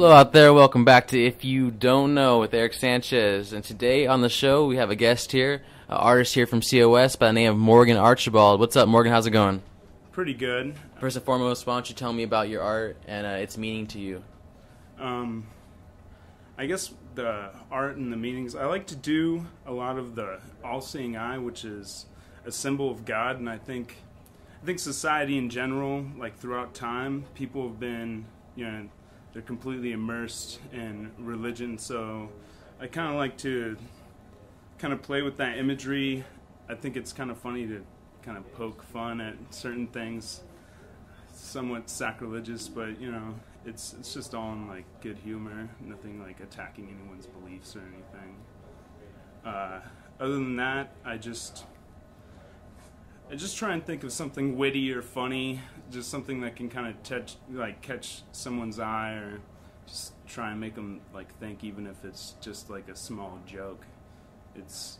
Hello out there, welcome back to If You Don't Know with Eric Sanchez. And today on the show we have a guest here, an artist here from COS by the name of Morgan Archibald. What's up, Morgan? How's it going? Pretty good. First and foremost, why don't you tell me about your art and its meaning to you? I guess the art and the meanings, I like to do a lot of the all-seeing eye, which is a symbol of God, and I think society in general, like throughout time, people have been, they're completely immersed in religion, so I kind of like to kind of play with that imagery. I think it's kind of funny to kind of poke fun at certain things, somewhat sacrilegious, but it's just all in like good humor, nothing like attacking anyone's beliefs or anything. Other than that, I just try and think of something witty or funny, just something that can kind of catch someone's eye, or just try and make them like think, even if it's just like a small joke. It's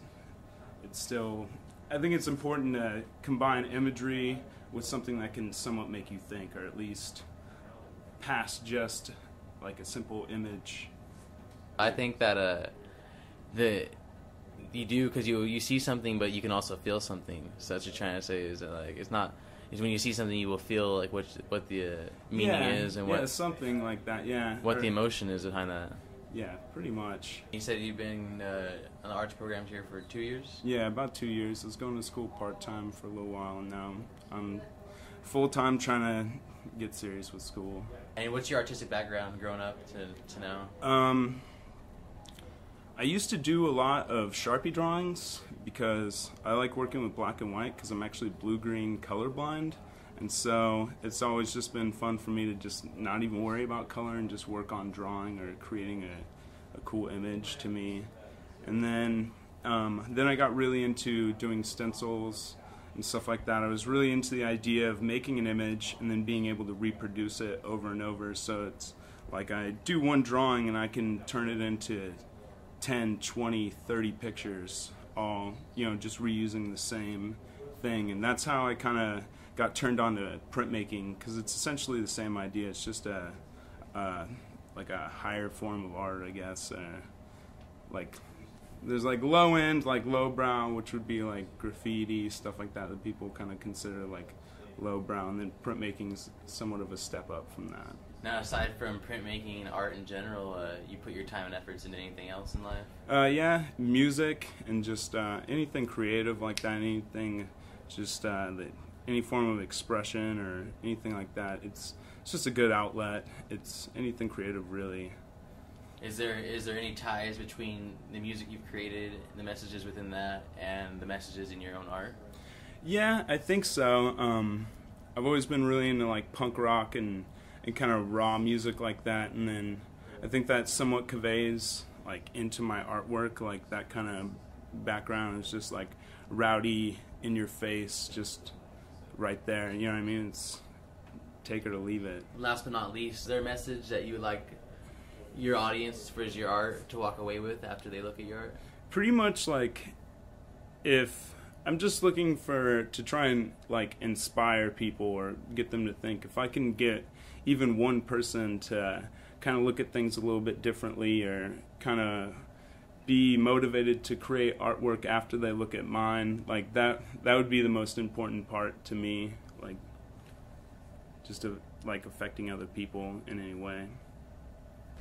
still, I think it's important to combine imagery with something that can somewhat make you think, or at least past just like a simple image. I think that you do, because you see something, but you can also feel something. So that's what you're trying to say, is that like it's when you see something, you will feel like what the meaning is, and what something like that. What the emotion is behind that. Yeah, pretty much. You said you've been on the arts programs here for 2 years? Yeah, about 2 years. I was going to school part-time for a little while, and now I'm full-time trying to get serious with school. And what's your artistic background growing up to now? I used to do a lot of Sharpie drawings because I like working with black and white, because I'm actually blue-green colorblind. And so it's always just been fun for me to just not even worry about color and just work on drawing or creating a cool image to me. And then I got really into doing stencils and stuff like that. I was really into the idea of making an image and then being able to reproduce it over and over. So it's like I do one drawing and I can turn it into 10, 20, 30 pictures, all, just reusing the same thing. And that's how I kind of got turned on to printmaking, because it's essentially the same idea. It's just like a higher form of art, I guess. Like there's like low end, like lowbrow, which would be like graffiti, stuff like that people kind of consider like lowbrow, and then printmaking's somewhat of a step up from that. Now, aside from printmaking and art in general, you put your time and efforts into anything else in life? Yeah, music and just anything creative like that. Anything, just any form of expression or anything like that. It's just a good outlet. It's anything creative, really. Is there any ties between the music you've created, the messages within that, and the messages in your own art? Yeah, I think so. I've always been really into like punk rock and kind of raw music like that, and then I think that somewhat conveys like into my artwork. Like that kind of background is just like rowdy, in your face, just right there. You know what I mean? It's take it or leave it. Last but not least, is there a message that you would like your audience, for your art, to walk away with after they look at your art? Pretty much, like, if I'm just looking to try and like inspire people or get them to think. If I can get even one person to kind of look at things a little bit differently, or kind of be motivated to create artwork after they look at mine, like that would be the most important part to me, like just like affecting other people in any way.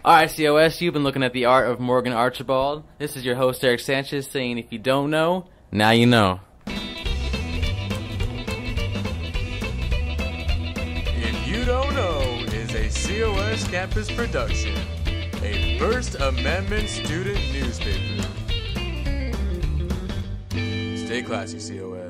Alright, COS, you've been looking at the art of Morgan Archibald. This is your host, Eric Sanchez, saying if you don't know, now you know. If You Don't Know is a COS campus production, a First Amendment student newspaper. Stay classy, COS.